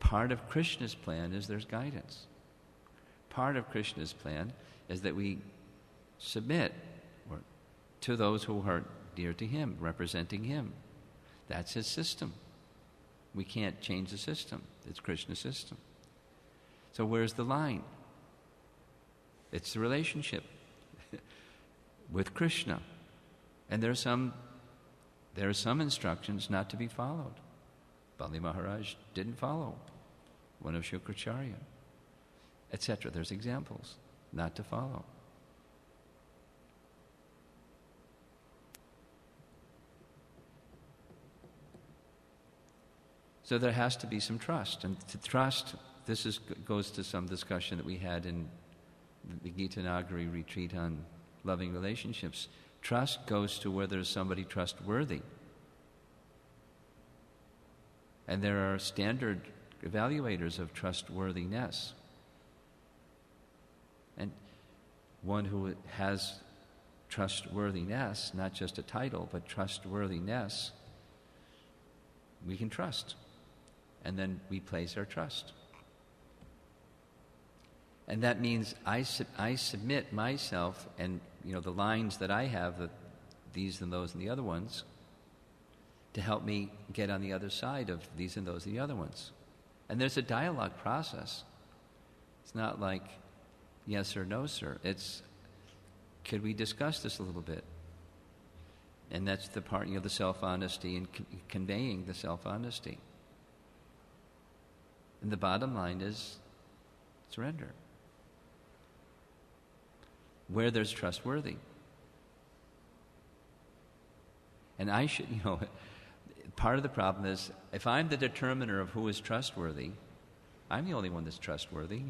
Part of Krishna's plan is there's guidance. Part of Krishna's plan is that we submit to those who are dear to him, representing him. That's his system. We can't change the system. It's Krishna's system. So where's the line? It's the relationship with Krishna. And there are some instructions not to be followed. Bali Maharaj didn't follow one of Shukracharya, etc. There's examples not to follow. So there has to be some trust. And to trust, goes to some discussion that we had in the Gita Nagari retreat on loving relationships. Trust goes to whether there's somebody trustworthy. And there are standard evaluators of trustworthiness. And one who has trustworthiness, not just a title, but trustworthiness, we can trust. And then we place our trust. And that means I submit myself and, the lines that I have, these and those and the other ones, to help me get on the other side of these and those and the other ones. And there's a dialogue process. It's not like yes or no, sir. It's, could we discuss this a little bit? And that's the part, the self-honesty and conveying the self-honesty. And the bottom line is surrender. Where there's trustworthy. And I should, part of the problem is, if I'm the determiner of who is trustworthy, I'm the only one that's trustworthy.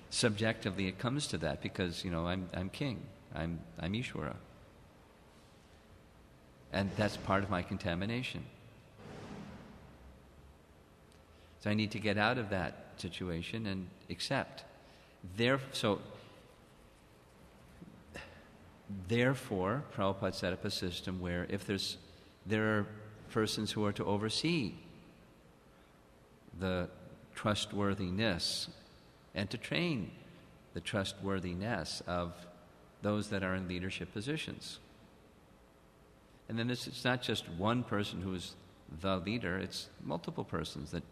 Subjectively, it comes to that because, I'm king. I'm Ishvara. And that's part of my contamination. So I need to get out of that situation and accept. Therefore, Prabhupada set up a system where if there are persons who are to oversee the trustworthiness and to train the trustworthiness of those that are in leadership positions. And then it's not just one person who is the leader, it's multiple persons that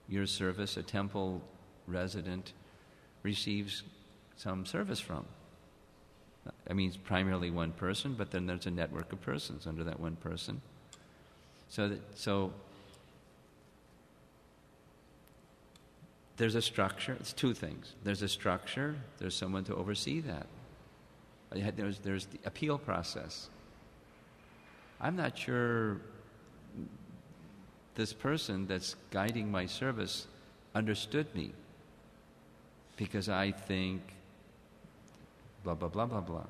your service, a temple resident, receives some service from. I mean, it's primarily one person, but then there's a network of persons under that one person. So there's a structure. It's two things. There's a structure. There's someone to oversee that. There's the appeal process. I'm not sure this person that's guiding my service understood me because I think blah, blah, blah, blah, blah.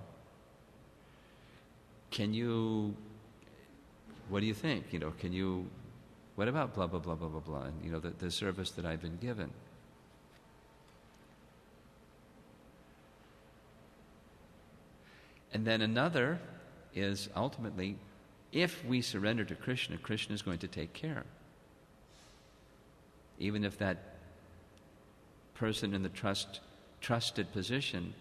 What do you think? What about blah, blah, blah, blah, blah, blah, and, the service that I've been given. And then another is ultimately, if we surrender to Krishna, Krishna is going to take care. Even if that person in the trusted position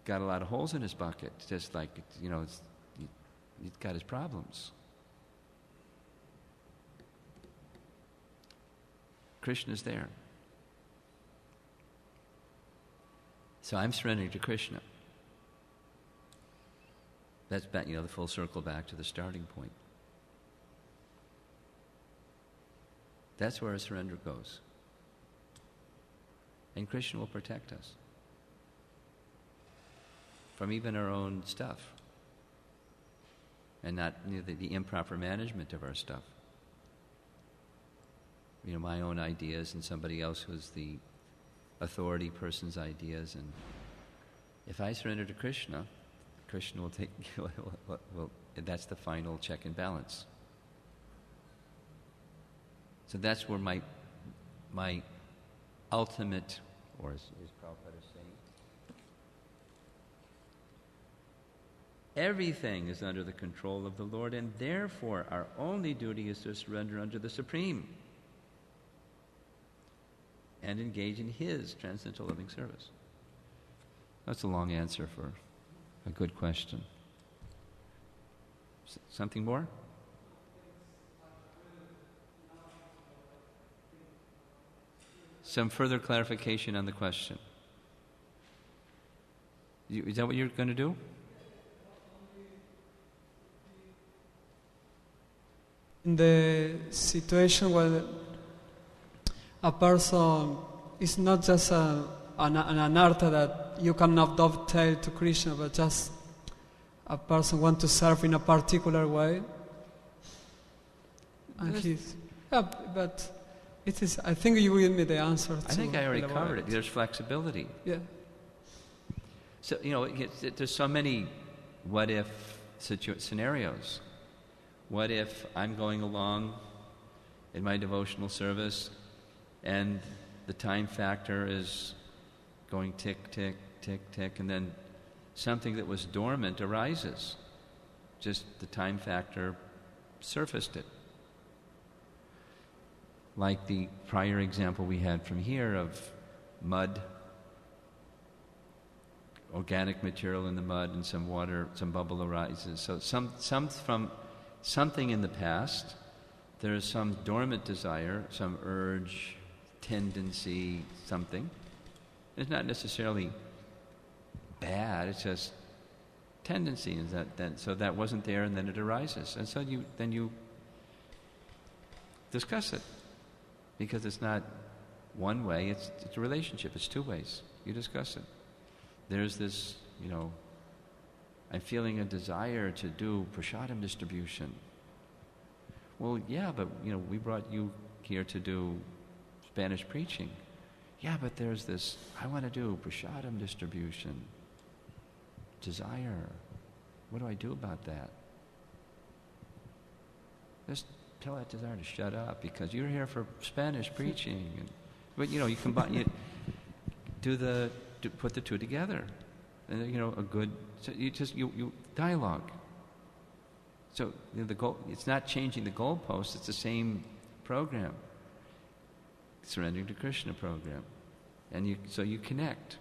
got a lot of holes in his bucket, just like, he's got his problems. Krishna's there. So I'm surrendering to Krishna. That's back, the full circle back to the starting point. That's where our surrender goes. And Krishna will protect us from even our own stuff and not the improper management of our stuff. My own ideas and somebody else who's the authority person's ideas. And if I surrender to Krishna, Krishna will take, that's the final check and balance. So that's where my ultimate, or as Prabhupada is saying, everything is under the control of the Lord, and therefore our only duty is to surrender unto the Supreme and engage in His transcendental living service. That's a long answer for a good question. Something more? Some further clarification on the question. Is that what you're going to do? In the situation a person is not just an anartha that you cannot dovetail to Krishna, but just a person want to serve in a particular way. And but it is. I think you give me the answer. I think I already covered it. There's flexibility. Yeah. So there's so many what if scenarios. What if I'm going along in my devotional service and the time factor is going tick, tick, tick, tick, and then something that was dormant arises. Just the time factor surfaced it. Like the prior example we had from here of mud, organic material in the mud, and some water, some bubble arises. So some from something in the past, there is some dormant desire, some urge, tendency, something. It's not necessarily bad, it's just tendency. Is so that wasn't there, and then it arises. And so you discuss it. Because it's not one way, it's a relationship, it's two ways. You discuss it. There's this, I'm feeling a desire to do prasadam distribution. Well, yeah, but, we brought you here to do Spanish preaching. Yeah, but there's this, I want to do prasadam distribution. Desire. What do I do about that? Just tell that desire to shut up, because you're here for Spanish preaching. But you combine, put the two together, and a good. So you dialogue. So the goal, it's not changing the goalposts; it's the same program. Surrendering to Krishna program, and you connect.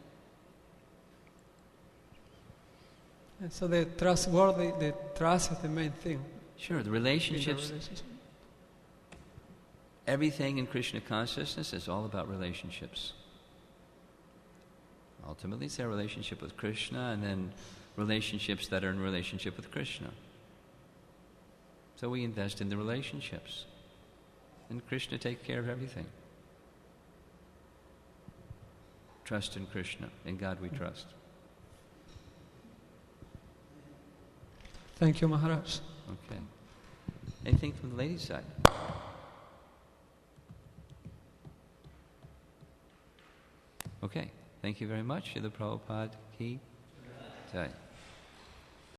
And so the trust is the main thing. Sure, the relationships. Everything in Krishna consciousness is all about relationships. Ultimately, it's their relationship with Krishna, and then relationships that are in relationship with Krishna. So we invest in the relationships. And Krishna takes care of everything. Trust in Krishna. In God we trust. Thank you, Maharaj. Okay. Anything from the ladies' side? Okay. Thank you very much. Srila Prabhupada Ki Jai.